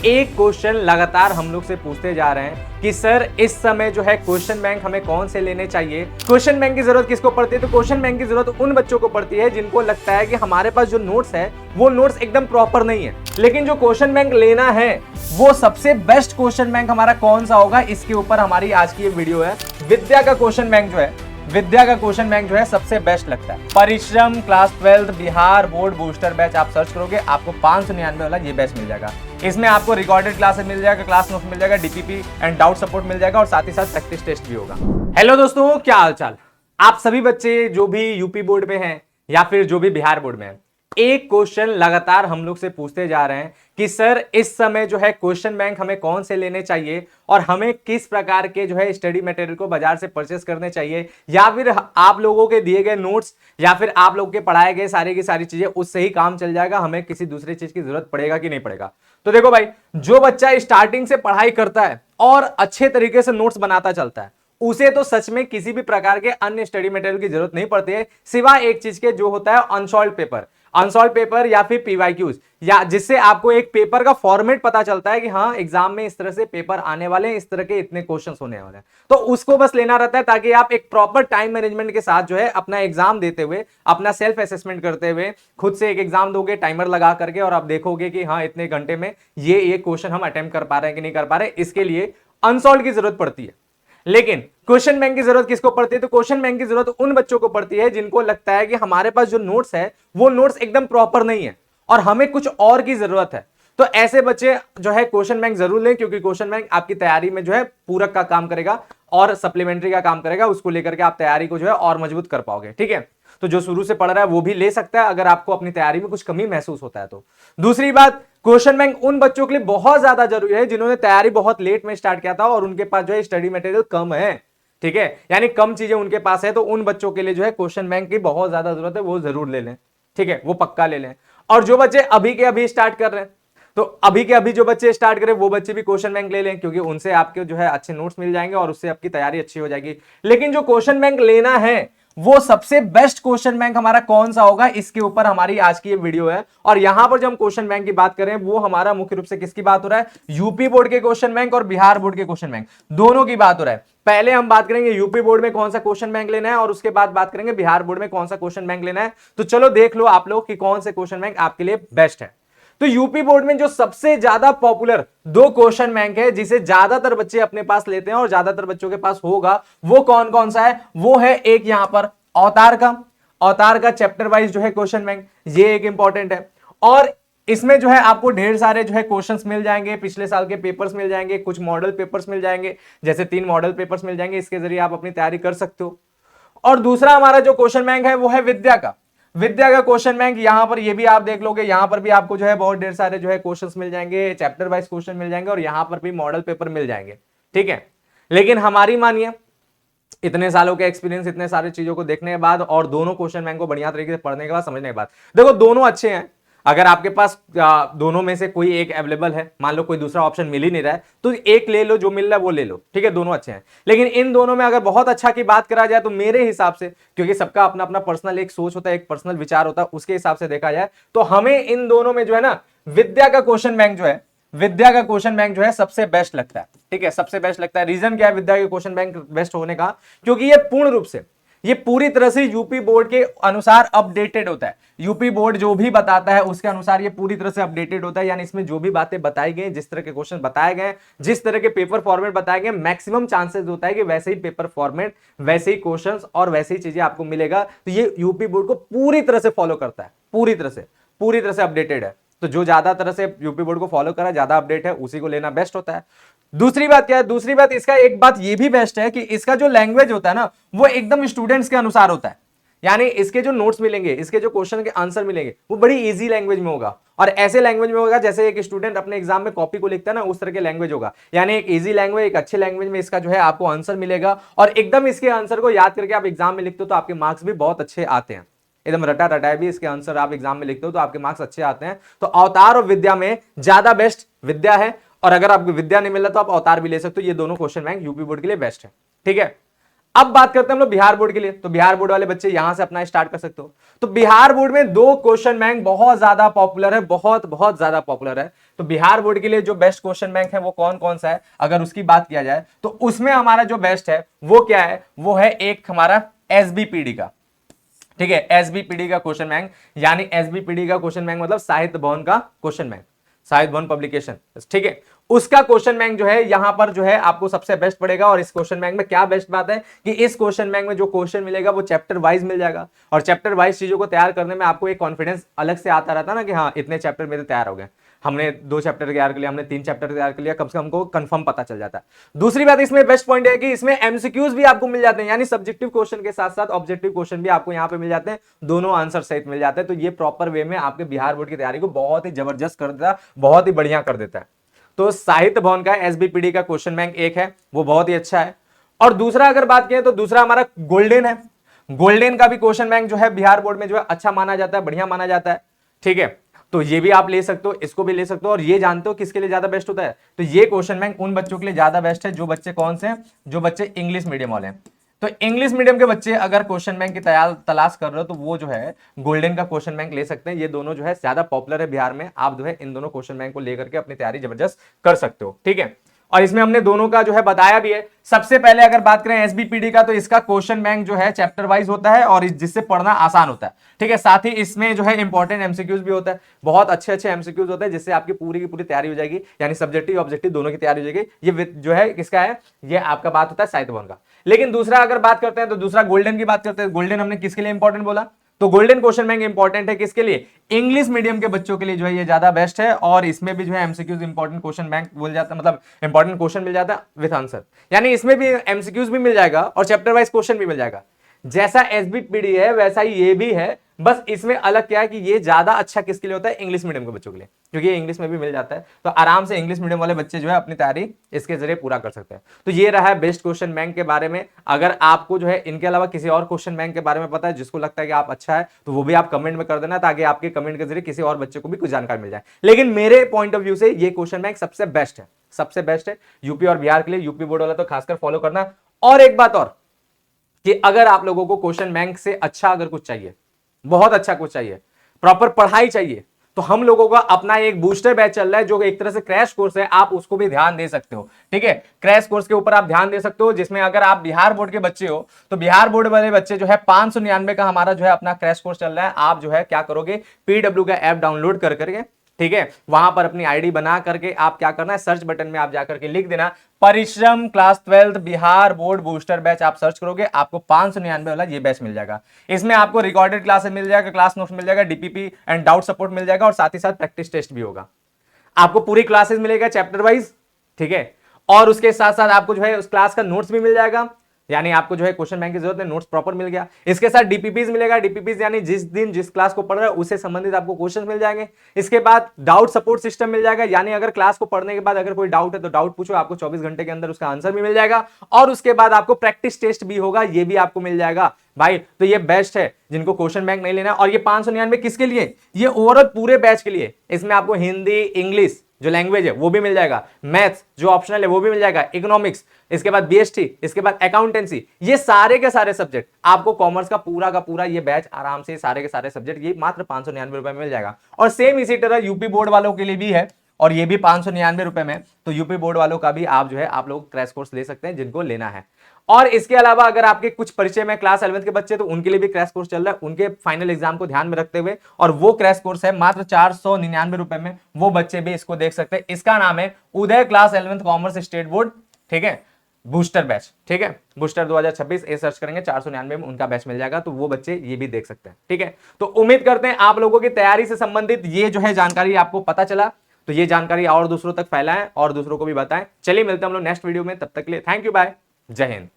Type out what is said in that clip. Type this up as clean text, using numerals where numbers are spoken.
एक क्वेश्चन लगातार हम लोग से पूछते जा रहे हैं कि सर इस समय जो है क्वेश्चन बैंक हमें कौन से लेने चाहिए। क्वेश्चन बैंक की जरूरत किसको पड़ती है? तो क्वेश्चन बैंक की जरूरत उन बच्चों को पड़ती है जिनको लगता है कि हमारे पास जो नोट्स है वो नोट्स एकदम प्रॉपर नहीं है, लेकिन जो क्वेश्चन बैंक लेना है वो सबसे बेस्ट क्वेश्चन बैंक हमारा कौन सा होगा, इसके ऊपर हमारी आज की ये वीडियो है। विद्या का क्वेश्चन बैंक जो है, विद्या का क्वेश्चन बैंक जो है सबसे बेस्ट लगता है। परिश्रम class 12 Bihar board booster batch आप सर्च करोगे, आपको 599 वाला ये बैच मिल जाएगा। इसमें आपको रिकॉर्डेड क्लासेस मिल जाएगा, क्लास नोट्स मिल जाएगा, डीपीपी एंड डाउट सपोर्ट मिल जाएगा और साथ ही साथ प्रैक्टिस टेस्ट भी होगा। हेलो दोस्तों, क्या हालचाल? आप सभी बच्चे जो भी यूपी बोर्ड में हैं या फिर जो भी बिहार बोर्ड में हैं, एक क्वेश्चन लगातार हम लोग से पूछते जा रहे हैं कि सर इस समय जो है क्वेश्चन बैंक हमें कौन से लेने चाहिए और हमें किस प्रकार के जो है स्टडी मटेरियल को बाजार से परचेस करने चाहिए, या फिर आप लोगों के दिए गए नोट्स या फिर आप लोगों के पढ़ाए गए सारी की सारी चीजें उससे ही काम चल जाएगा, हमें किसी दूसरी चीज की जरूरत पड़ेगा कि नहीं पड़ेगा। तो देखो भाई, जो बच्चा स्टार्टिंग से पढ़ाई करता है और अच्छे तरीके से नोट्स बनाता चलता है, उसे तो सच में किसी भी प्रकार के अन्य स्टडी मटेरियल की जरूरत नहीं पड़ती है, सिवाय एक चीज के, जो होता है अनसॉल्व पेपर। अनसॉल्व पेपर या फिर पीवाईक्यूज, या जिससे आपको एक पेपर का फॉर्मेट पता चलता है कि हाँ एग्जाम में इस तरह से पेपर आने वाले हैं, इस तरह के इतने क्वेश्चंस होने वाले हैं, तो उसको बस लेना रहता है ताकि आप एक प्रॉपर टाइम मैनेजमेंट के साथ जो है अपना एग्जाम देते हुए, अपना सेल्फ असेसमेंट करते हुए खुद से एक एग्जाम दोगे टाइमर लगा करके, और आप देखोगे कि हाँ इतने घंटे में ये क्वेश्चन हम अटेम्प्ट कर पा रहे हैं कि नहीं कर पा रहे। इसके लिए अनसॉल्व की जरूरत पड़ती है। लेकिन क्वेश्चन बैंक की जरूरत किसको पड़ती है? तो क्वेश्चन बैंक की जरूरत उन बच्चों को पड़ती है जिनको लगता है कि हमारे पास जो नोट्स है वो नोट्स एकदम प्रॉपर नहीं है और हमें कुछ और की जरूरत है। तो ऐसे बच्चे जो है क्वेश्चन बैंक जरूर लें, क्योंकि क्वेश्चन बैंक आपकी तैयारी में जो है पूरक का काम करेगा और सप्लीमेंट्री का काम करेगा। उसको लेकर के आप तैयारी को जो है और मजबूत कर पाओगे। ठीक है, तो जो शुरू से पढ़ रहा है वो भी ले सकता है अगर आपको अपनी तैयारी में कुछ कमी महसूस होता है तो। दूसरी बात, क्वेश्चन बैंक उन बच्चों के लिए बहुत ज्यादा जरूरी है जिन्होंने तैयारी बहुत लेट में स्टार्ट किया था और उनके पास जो है स्टडी मटेरियल कम है। ठीक है, यानी कम चीजें उनके पास है, तो उन बच्चों के लिए जो है क्वेश्चन बैंक की बहुत ज्यादा जरूरत है, वो जरूर ले लें। ठीक है, वो पक्का ले लें। और जो बच्चे अभी के अभी स्टार्ट कर रहे हैं, तो अभी के अभी जो बच्चे स्टार्ट करें वो बच्चे भी क्वेश्चन बैंक ले लें, क्योंकि उनसे आपके जो है अच्छे नोट्स मिल जाएंगे और उससे आपकी तैयारी अच्छी हो जाएगी। लेकिन जो क्वेश्चन बैंक लेना है वो सबसे बेस्ट क्वेश्चन बैंक हमारा कौन सा होगा, इसके ऊपर हमारी आज की ये वीडियो है। और यहां पर जब हम क्वेश्चन बैंक की बात करें, वो हमारा मुख्य रूप से किसकी बात हो रहा है? यूपी बोर्ड के क्वेश्चन बैंक और बिहार बोर्ड के क्वेश्चन बैंक, दोनों की बात हो रहा है। पहले हम बात करेंगे यूपी बोर्ड में कौन सा क्वेश्चन बैंक लेना है और उसके बाद बात करेंगे बिहार बोर्ड में कौन सा क्वेश्चन बैंक लेना है। तो चलो देख लो आप लोग कि कौन से क्वेश्चन बैंक आपके लिए बेस्ट है। तो यूपी बोर्ड में जो सबसे ज्यादा पॉपुलर दो क्वेश्चन बैंक है जिसे ज्यादातर बच्चे अपने पास लेते हैं और ज्यादातर बच्चों के पास होगा, वो कौन कौन सा है? वो है एक यहां पर अवतार का चैप्टर वाइज जो है क्वेश्चन बैंक, ये एक इंपॉर्टेंट है। और इसमें जो है आपको ढेर सारे जो है क्वेश्चंस मिल जाएंगे, पिछले साल के पेपर्स मिल जाएंगे, कुछ मॉडल पेपर्स मिल जाएंगे, जैसे 3 मॉडल पेपर्स मिल जाएंगे। इसके जरिए आप अपनी तैयारी कर सकते हो। और दूसरा हमारा जो क्वेश्चन बैंक है वो है विद्या का क्वेश्चन बैंक। यहां पर ये भी आप देख लोगे, यहां पर भी आपको जो है बहुत ढेर सारे जो है क्वेश्चंस मिल जाएंगे, चैप्टर वाइज क्वेश्चन मिल जाएंगे और यहां पर भी मॉडल पेपर मिल जाएंगे। ठीक है, लेकिन हमारी मानिए, इतने सालों के एक्सपीरियंस, इतने सारी चीजों को देखने के बाद और दोनों क्वेश्चन बैंक को बढ़िया तरीके से पढ़ने के बाद, समझने के बाद, देखो दोनों अच्छे हैं। अगर आपके पास दोनों में से कोई एक अवेलेबल है, मान लो कोई दूसरा ऑप्शन मिल ही नहीं रहा है, तो एक ले लो, जो मिल रहा है वो ले लो। ठीक है, दोनों अच्छे हैं। लेकिन इन दोनों में अगर बहुत अच्छा की बात करा जाए तो मेरे हिसाब से, क्योंकि सबका अपना अपना पर्सनल एक सोच होता है, एक पर्सनल विचार होता है, उसके हिसाब से देखा जाए तो हमें इन दोनों में जो है ना विद्या का क्वेश्चन बैंक जो है सबसे बेस्ट लगता है। ठीक है, सबसे बेस्ट लगता है। रीजन क्या है विद्या के क्वेश्चन बैंक बेस्ट होने का? क्योंकि ये पूर्ण रूप से, ये पूरी तरह से यूपी बोर्ड के अनुसार अपडेटेड होता है। यूपी बोर्ड जो भी बताता है उसके अनुसार ये पूरी तरह से अपडेटेड होता है। यानी इसमें जो भी बातें बताई गई, जिस तरह के क्वेश्चन बताए गए, जिस तरह के पेपर फॉर्मेट बताए गए, मैक्सिमम चांसेस होता है कि वैसे ही पेपर फॉर्मेट, वैसे ही क्वेश्चंस और वैसे ही चीजें आपको मिलेगा। तो ये यूपी बोर्ड को पूरी तरह से फॉलो करता है, पूरी तरह से अपडेटेड है। तो जो ज्यादा तरह से यूपी बोर्ड को फॉलो करा, ज्यादा अपडेट है, उसी को लेना बेस्ट होता है। दूसरी बात क्या है? दूसरी बात, इसका एक बात ये भी बेस्ट है कि इसका जो लैंग्वेज होता है ना, वो एकदम स्टूडेंट्स के अनुसार होता है। यानी इसके जो नोट्स मिलेंगे, इसके जो क्वेश्चन के आंसर मिलेंगे, वो बड़ी इजी लैंग्वेज में होगा और ऐसे लैंग्वेज में होगा जैसे एक स्टूडेंट अपने एग्जाम में कॉपी को लिखता है ना, उस तरह के लैंग्वेज होगा। यानी एक इजी लैंग्वेज, एक अच्छे लैंग्वेज में इसका जो है आपको आंसर मिलेगा और एकदम इसके आंसर को याद करके आप एग्जाम में लिखते हो तो आपके मार्क्स भी बहुत अच्छे आते हैं। एकदम रटा रटाए भी इसके आंसर आप एग्जाम में लिखते हो तो आपके मार्क्स अच्छे आते हैं। तो अवतार और विद्या में ज्यादा बेस्ट विद्या है, और अगर आपको विद्या नहीं मिल रहा तो आप अवतार भी ले सकते हो। ये दोनों क्वेश्चन बैंक यूपी बोर्ड के लिए बेस्ट है। ठीक है, अब बात करते हैं हम लोग बिहार बोर्ड के लिए। तो बिहार बोर्ड वाले बच्चे यहां से अपना स्टार्ट कर सकते हो। तो बिहार बोर्ड में दो क्वेश्चन बैंक बहुत ज्यादा पॉपुलर है, बहुत ज्यादा पॉपुलर है। तो बिहार बोर्ड के लिए जो बेस्ट क्वेश्चन बैंक है वो कौन कौन सा है, अगर उसकी बात किया जाए तो उसमें हमारा जो बेस्ट है वो क्या है, वो है एक हमारा एसबीपीडी का, ठीक है, एसबीपीडी का क्वेश्चन बैंक, यानी एसबीपीडी का क्वेश्चन बैंक मतलब साहित्य भवन का क्वेश्चन बैंक, साहित्य भवन पब्लिकेशन, ठीक है, उसका क्वेश्चन बैंक जो है यहां पर जो है आपको सबसे बेस्ट पड़ेगा। और इस क्वेश्चन बैंक में क्या बेस्ट बात है कि इस क्वेश्चन बैंक में जो क्वेश्चन मिलेगा वो चैप्टर वाइज मिल जाएगा, और चैप्टर वाइज चीजों को तैयार करने में आपको एक कॉन्फिडेंस अलग से आता रहता है ना कि हाँ इतने चैप्टर मेरे तैयार हो गए, हमने 2 चैप्टर तैयार कर लिया, हमने 3 चैप्टर तैयार कर लिया, कम से कम हमको कंफर्म पता चल जाता है। दूसरी बात इसमें बेस्ट पॉइंट है कि इसमें एमसीक्यूज भी आपको मिल जाते हैं, यानी सब्जेक्टिव क्वेश्चन के साथ साथ ऑब्जेक्टिव क्वेश्चन भी आपको यहाँ पे मिल जाते हैं, दोनों आंसर सहित मिल जाते हैं। तो ये प्रॉपर वे में आपके बिहार बोर्ड की तैयारी को बहुत ही जबरदस्त कर देता है, बहुत ही बढ़िया कर देता है। तो साहित्य भवन का एसबीपीडी का क्वेश्चन बैंक एक है, वो बहुत ही अच्छा है। और दूसरा अगर बात करें तो दूसरा हमारा गोल्डन है, गोल्डन का भी क्वेश्चन बैंक जो है बिहार बोर्ड में जो है अच्छा माना जाता है, बढ़िया माना जाता है, ठीक है। तो ये भी आप ले सकते हो, इसको भी ले सकते हो। और ये जानते हो किसके लिए ज्यादा बेस्ट होता है, तो ये क्वेश्चन बैंक उन बच्चों के लिए ज्यादा बेस्ट है जो बच्चे कौन से हैं, जो बच्चे इंग्लिश मीडियम वाले हैं। तो इंग्लिश मीडियम के बच्चे अगर क्वेश्चन बैंक की तलाश कर रहे हो तो वो जो है गोल्डन का क्वेश्चन बैंक ले सकते हैं। ये दोनों जो है ज्यादा पॉपुलर है बिहार में, आप जो है इन दोनों क्वेश्चन बैंक को लेकर के अपनी तैयारी जबरदस्त कर सकते हो, ठीक है। और इसमें हमने दोनों का जो है बताया भी है। सबसे पहले अगर बात करें एसबीपीडी का, तो इसका क्वेश्चन बैंक जो है चैप्टर वाइज होता है और जिससे पढ़ना आसान होता है, ठीक है। साथ ही इसमें जो है इंपॉर्टेंट एमसीक्यूज भी होता है, बहुत अच्छे अच्छे एमसीक्यूज होते हैं जिससे आपकी पूरी की पूरी तैयारी हो जाएगी, यानी सब्जेक्टिव ऑब्जेक्टिव दोनों की तैयारी हो जाएगी। ये जो है किसका है, ये आपका बात होता है साहित्य भवन का। लेकिन दूसरा अगर बात करते हैं तो दूसरा गोल्डन की बात करते हैं। गोल्डन हमने किसके लिए इंपॉर्टेंट बोला, तो गोल्डन क्वेश्चन बैंक इंपॉर्टेंट है किसके लिए, इंग्लिश मीडियम के बच्चों के लिए जो है ये ज्यादा बेस्ट है। और इसमें भी जो है एमसीक्यूज इंपॉर्टेंट क्वेश्चन बैंक बोल जाता है, मतलब इंपॉर्टेंट क्वेश्चन मिल जाता है विद आंसर, यानी इसमें भी एमसीक्यूज भी मिल जाएगा और चैप्टर वाइज क्वेश्चन भी मिल जाएगा। जैसा एसबीपीडी है वैसा ही ये भी है, बस इसमें अलग क्या है कि ये ज्यादा अच्छा किसके लिए होता है, इंग्लिश मीडियम के बच्चों के लिए, क्योंकि ये इंग्लिश में भी मिल जाता है। तो आराम से इंग्लिश मीडियम वाले बच्चे जो है अपनी तैयारी इसके जरिए पूरा कर सकते हैं। तो ये रहा है बेस्ट क्वेश्चन बैंक के बारे में। अगर आपको जो है इनके अलावा किसी और क्वेश्चन बैंक के बारे में पता है जिसको लगता है कि आप अच्छा है, तो वो भी आप कमेंट में कर देना, ताकि आपके कमेंट के जरिए किसी और बच्चे को भी कुछ जानकारी मिल जाए। लेकिन मेरे पॉइंट ऑफ व्यू से ये क्वेश्चन बैंक सबसे बेस्ट है, सबसे बेस्ट है यूपी और बिहार के लिए। यूपी बोर्ड वाला तो खासकर फॉलो करना। और एक बात और कि अगर आप लोगों को क्वेश्चन बैंक से अच्छा अगर कुछ चाहिए, बहुत अच्छा कुछ चाहिए, प्रॉपर पढ़ाई चाहिए, तो हम लोगों का अपना एक बूस्टर बैच चल रहा है जो एक तरह से क्रैश कोर्स है, आप उसको भी ध्यान दे सकते हो, ठीक है। क्रैश कोर्स के ऊपर आप ध्यान दे सकते हो, जिसमें अगर आप बिहार बोर्ड के बच्चे हो तो बिहार बोर्ड वाले बच्चे जो है 599 का हमारा जो है अपना क्रैश कोर्स चल रहा है। आप जो है क्या करोगे, पीडब्ल्यू का ऐप डाउनलोड कर करके, ठीक है, वहां पर अपनी आईडी बना करके आप क्या करना है, सर्च बटन में आप जाकर के लिख देना परिश्रम class 12 Bihar board booster batch. आप सर्च करोगे आपको 599 वाला ये बैच मिल जाएगा। इसमें आपको रिकॉर्डेड क्लासेस मिल जाएगा, क्लास नोट्स मिल जाएगा, डीपीपी एंड डाउट सपोर्ट मिल जाएगा, और साथ ही साथ प्रैक्टिस टेस्ट भी होगा। आपको पूरी क्लासेस मिलेगा चैप्टर वाइज, ठीक है। और उसके साथ साथ आपको जो है उस क्लास का नोट्स भी मिल जाएगा, यानी आपको जो है क्वेश्चन बैंक की जरूरत है, नोट्स प्रॉपर मिल गया। इसके साथ डीपीपीज मिलेगा, डीपीपीज यानी जिस दिन जिस क्लास को पढ़ रहा है उससे संबंधित आपको क्वेश्चन मिल जाएंगे। इसके बाद डाउट सपोर्ट सिस्टम मिल जाएगा, यानी अगर क्लास को पढ़ने के बाद अगर कोई डाउट है तो डाउट पूछो, आपको 24 घंटे के अंदर उसका आंसर भी मिल जाएगा। और उसके बाद आपको प्रैक्टिस टेस्ट भी होगा, ये भी आपको मिल जाएगा भाई। तो ये बेस्ट है जिनको क्वेश्चन बैंक नहीं लेना। और ये 599 किसके लिए, ये ओवरऑल पूरे बैच के लिए। इसमें आपको हिंदी इंग्लिश जो लैंग्वेज है वो भी मिल जाएगा, मैथ्स जो ऑप्शनल है वो भी मिल जाएगा, इकोनॉमिक्स, इसके बाद बीएसटी, इसके बाद अकाउंटेंसी, ये सारे के सारे सब्जेक्ट आपको कॉमर्स का पूरा ये बैच आराम से सारे के सारे सब्जेक्ट ये मात्र 599 रुपए में मिल जाएगा। और सेम इसी तरह यूपी बोर्ड वालों के लिए भी है, और ये भी 599 रुपए में। तो यूपी बोर्ड वालों का भी आप जो है आप लोग क्रैश कोर्स ले सकते हैं जिनको लेना है। और इसके अलावा अगर आपके कुछ परिचय में क्लास 11th के बच्चे, तो उनके लिए भी क्रैश कोर्स चल रहा है, उनके फाइनल एग्जाम को ध्यान में रखते हुए। और वो क्रैश कोर्स है मात्र 499 रुपए में, वो बच्चे भी इसको देख सकते हैं। इसका नाम है Uday class 11th commerce state board, ठीक है, बूस्टर बैच, ठीक है, बूस्टर 2026 ये सर्च करेंगे 499 में उनका बैच मिल जाएगा। तो वो बच्चे ये भी देख सकते हैं, ठीक है। तो उम्मीद करते हैं आप लोगों की तैयारी से संबंधित ये जो है जानकारी आपको पता चला, तो ये जानकारी और दूसरों तक फैलाएं और दूसरों को भी बताएं। चलिए मिलते हैं हम लोग नेक्स्ट वीडियो में, तब तक के लिए थैंक यू, बाय, जय हिंद।